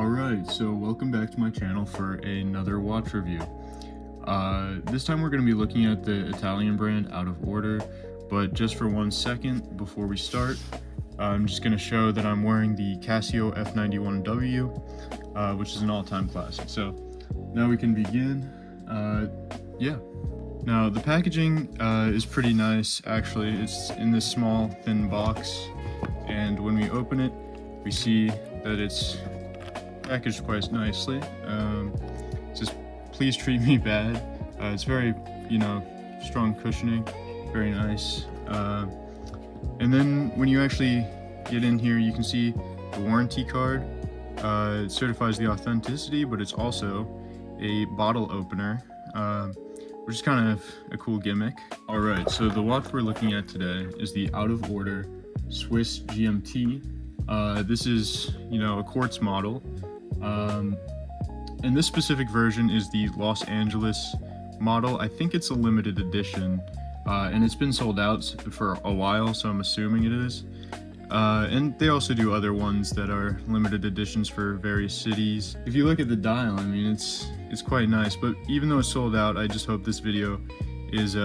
Alright, so welcome back to my channel for another watch review. This time we're going to be looking at the Italian brand Out of Order, but just for 1 second before we start, I'm just going to show that I'm wearing the Casio F91W, which is an all-time classic. So now we can begin. Now the packaging is pretty nice actually. It's in this small thin box, and when we open it we see that it's packaged quite nicely. It says, "Please treat me bad." It's very, strong cushioning, very nice. And then when you actually get in here, you can see the warranty card. It certifies the authenticity, but it's also a bottle opener, which is kind of a cool gimmick. All right, so the watch we're looking at today is the Out of Order Swiss GMT. This is, a quartz model. And this specific version is the Los Angeles model. I think it's a limited edition, and it's been sold out for a while, so I'm assuming it is. And they also do other ones that are limited editions for various cities. If you look at the dial, I mean, it's quite nice, but even though it's sold out, I just hope this video is,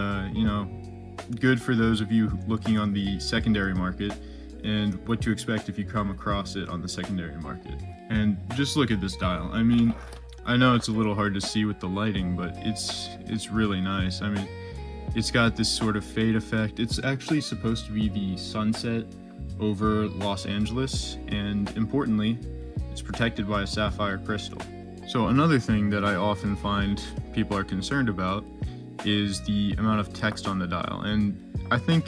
good for those of you looking on the secondary market and what to expect if you come across it on the secondary market. And just look at this dial. I mean, I know it's a little hard to see with the lighting, but it's really nice. I mean, it's got this sort of fade effect. It's actually supposed to be the sunset over Los Angeles, and importantly, it's protected by a sapphire crystal. So another thing that I often find people are concerned about is the amount of text on the dial, and I think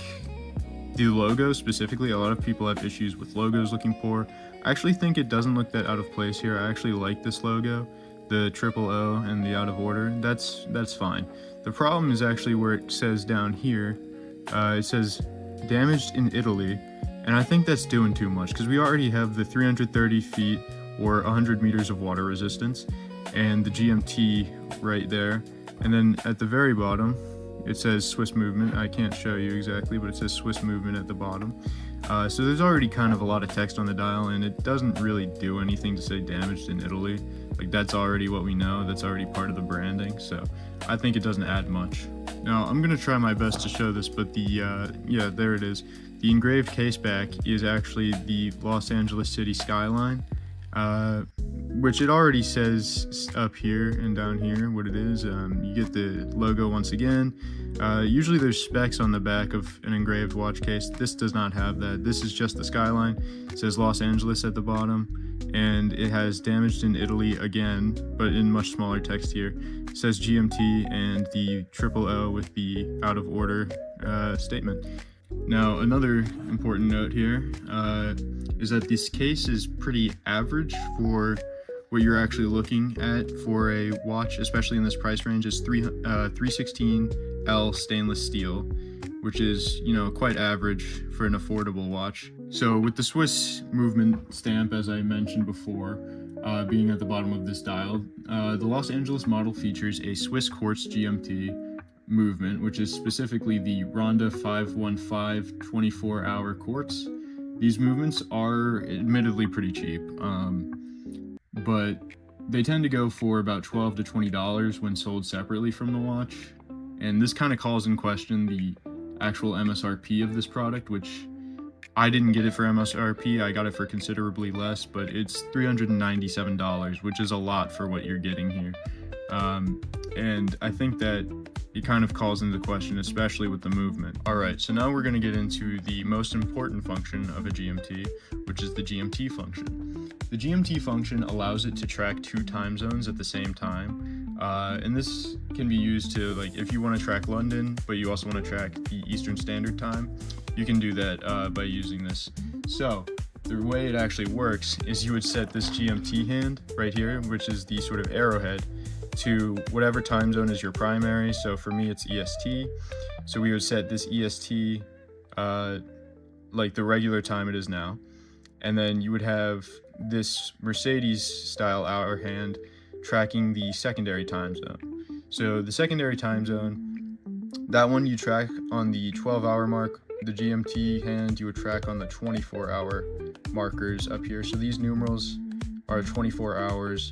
the logo specifically, a lot of people have issues with logos looking poor. I actually think it doesn't look that out of place here. I actually like this logo, the triple O and the Out of Order. That's fine. The problem is actually where it says down here, it says damaged in Italy, and I think that's doing too much because we already have the 330 feet or 100 meters of water resistance and the GMT right there, and then at the very bottom it says Swiss movement. I can't show you exactly, but it says Swiss movement at the bottom. So there's already kind of a lot of text on the dial, and it doesn't really do anything to say damaged in Italy. Like, that's already what we know. That's already part of the branding. So I think it doesn't add much. Now I'm gonna try my best to show this, but there it is. The engraved case back is actually the Los Angeles city skyline, which it already says up here and down here what it is. You get the logo once again. Usually there's specs on the back of an engraved watch case. This does not have that. This is just the skyline. It says Los Angeles at the bottom, and it has damaged in Italy again, but in much smaller text here. It says GMT and the triple O with the Out of Order statement. Now, another important note here is that this case is pretty average for what you're actually looking at for a watch, especially in this price range. It's 316L stainless steel, which is, quite average for an affordable watch. So with the Swiss movement stamp, as I mentioned before, being at the bottom of this dial, the Los Angeles model features a Swiss quartz GMT movement, which is specifically the Ronda 515 24-hour quartz. These movements are admittedly pretty cheap, but they tend to go for about $12 to $20 when sold separately from the watch, and this kind of calls in question the actual MSRP of this product, which I didn't get it for MSRP. I got it for considerably less, but it's $397, which is a lot for what you're getting here. And I think that it kind of calls into question, especially with the movement. All right, so now we're going to get into the most important function of a GMT, which is the GMT function. The GMT function allows it to track 2 time zones at the same time, and this can be used to, like, if you want to track London, but you also want to track the Eastern Standard Time, you can do that by using this. So the way it actually works is you would set this GMT hand right here, which is the sort of arrowhead, to whatever time zone is your primary. So for me it's EST, so we would set this EST like the regular time it is now, and then you would have this Mercedes style hour hand tracking the secondary time zone. So the secondary time zone, that one you track on the 12-hour mark. The GMT hand you would track on the 24-hour markers up here. So these numerals are 24 hours.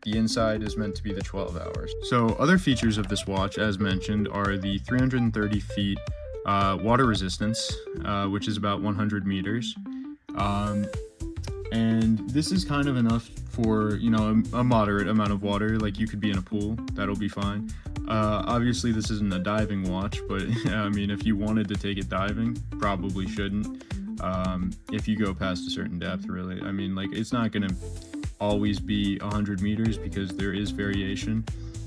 The inside is meant to be the 12 hours. So other features of this watch, as mentioned, are the 330 feet water resistance, which is about 100 meters. And this is kind of enough for, you know, a moderate amount of water. Like, you could be in a pool, that'll be fine. Obviously this isn't a diving watch, but I mean, if you wanted to take it diving, probably shouldn't. If you go past a certain depth, really. I mean, like, it's not gonna always be 100 meters because there is variation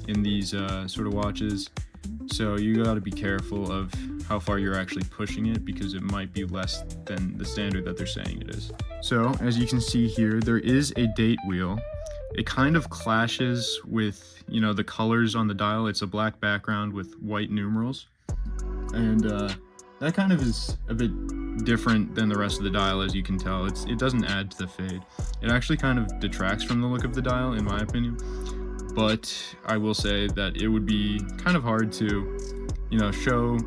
in these sort of watches. So you got to be careful of how far you're actually pushing it, because it might be less than the standard that they're saying it is. So as you can see here, there is a date wheel. It kind of clashes with, you know, the colors on the dial. It's a black background with white numerals, and that kind of is a bit different than the rest of the dial, as you can tell. It doesn't add to the fade. It actually kind of detracts from the look of the dial, in my opinion. But I will say that it would be kind of hard to, you know, show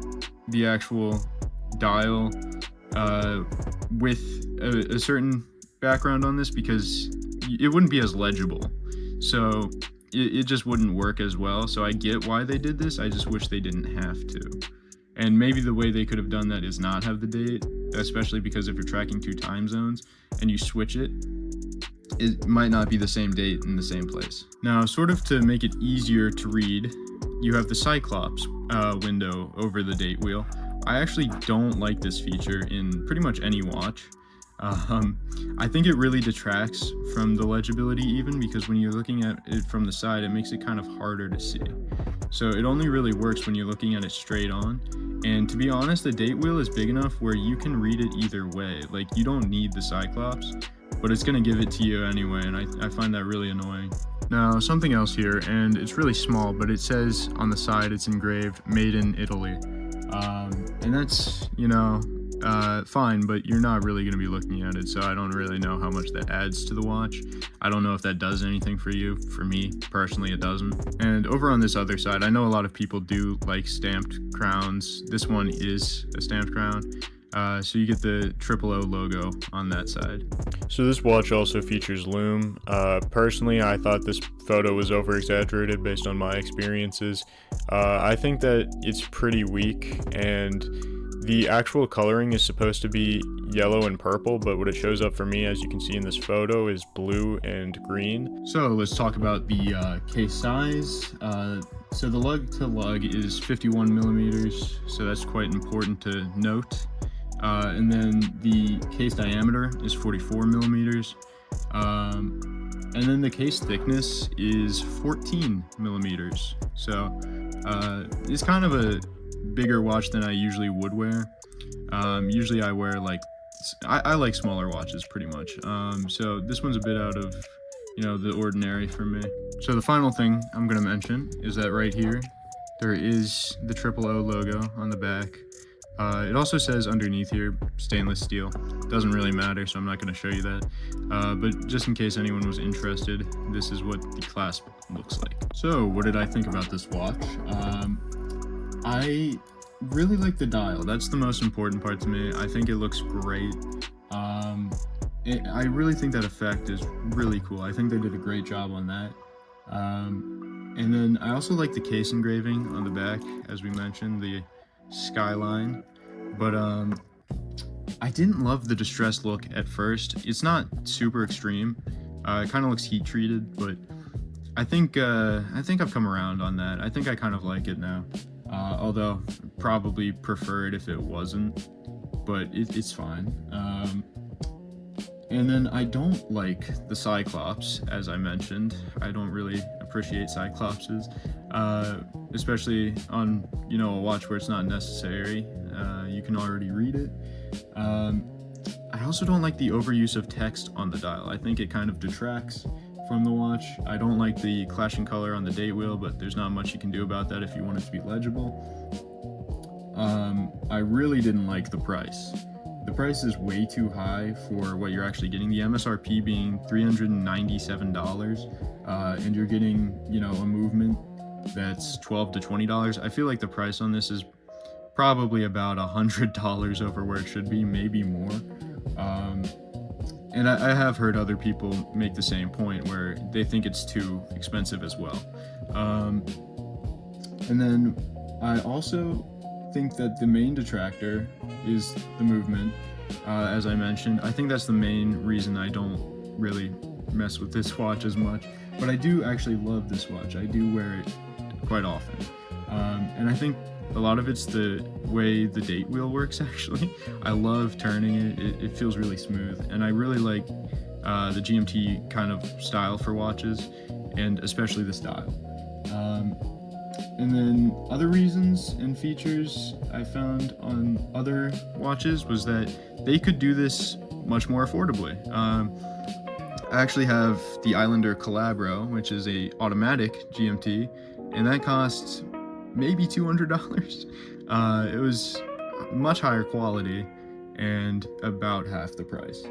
the actual dial with a certain background on this, because it wouldn't be as legible. So it just wouldn't work as well. So I get why they did this. I just wish they didn't have to. And maybe the way they could have done that is not have the date, especially because if you're tracking 2 time zones and you switch it, it might not be the same date in the same place. Now, sort of to make it easier to read, you have the Cyclops window over the date wheel. I actually don't like this feature in pretty much any watch. I think it really detracts from the legibility, even because when you're looking at it from the side, it makes it kind of harder to see. So it only really works when you're looking at it straight on. And to be honest, the date wheel is big enough where you can read it either way. Like, you don't need the Cyclops, but it's gonna give it to you anyway, and I find that really annoying. Now, something else here, and it's really small, but it says on the side it's engraved "Made in Italy." And that's, you know, fine, but you're not really going to be looking at it, so I don't really know how much that adds to the watch. I don't know if that does anything for you. For me, personally, it doesn't. And over on this other side, I know a lot of people do like stamped crowns. This one is a stamped crown. So you get the O logo on that side. So this watch also features lume. Personally, I thought this photo was over-exaggerated based on my experiences. I think that it's pretty weak, and the actual coloring is supposed to be yellow and purple, but what it shows up for me, as you can see in this photo, is blue and green. So let's talk about the case size. So the lug to lug is 51 millimeters, so that's quite important to note. And then the case diameter is 44 millimeters. And then the case thickness is 14 millimeters. So it's kind of a bigger watch than I usually would wear. Usually I wear like, I like smaller watches pretty much. So this one's a bit out of, you know, the ordinary for me. So the final thing I'm gonna mention is that right here, there is the O logo on the back. It also says underneath here, stainless steel. Doesn't really matter, so I'm not going to show you that. But just in case anyone was interested, this is what the clasp looks like. So what did I think about this watch? I really like the dial. That's the most important part to me. I think it looks great. I really think that effect is really cool. I think they did a great job on that. And then I also like the case engraving on the back, as we mentioned, the skyline, but I didn't love the distressed look at first. It's not super extreme. It kind of looks heat treated, but I think I've come around on that. I think I kind of like it now, although probably prefer it if it wasn't, but it's fine. And then I don't like the Cyclops, as I mentioned. I don't really appreciate Cyclopses, especially on, you know, a watch where it's not necessary. You can already read it. I also don't like the overuse of text on the dial. I think it kind of detracts from the watch. I don't like the clashing color on the date wheel, but there's not much you can do about that if you want it to be legible. I really didn't like the price. The price is way too high for what you're actually getting. The MSRP being $397, and you're getting, you know, a movement that's $12 to $20. I feel like the price on this is probably about $100 over where it should be, maybe more. And I have heard other people make the same point where they think it's too expensive as well. And then I also think that the main detractor is the movement. As I mentioned, I think that's the main reason I don't really mess with this watch as much. But I do actually love this watch. I do wear it quite often. And I think a lot of it's the way the date wheel works, actually. I love turning it. It feels really smooth. And I really like the GMT kind of style for watches, and especially the style. And then other reasons and features I found on other watches was that they could do this much more affordably. I actually have the Islander Calabro, which is a automatic GMT, and that costs maybe $200. It was much higher quality and about half the price.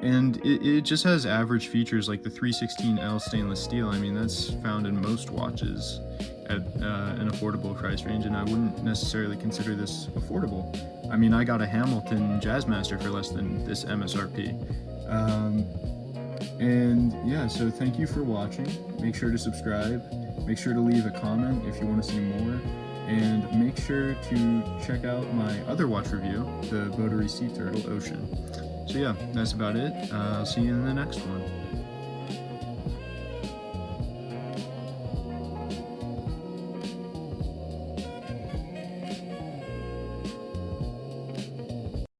And it just has average features like the 316L stainless steel. I mean, that's found in most watches at an affordable price range, and I wouldn't necessarily consider this affordable. I mean, I got a Hamilton Jazzmaster for less than this MSRP. And yeah, so thank you for watching. Make sure to subscribe. Make sure to leave a comment if you want to see more. And make sure to check out my other watch review, the Votary Sea Turtle Ocean. So yeah, that's about it. I'll see you in the next one.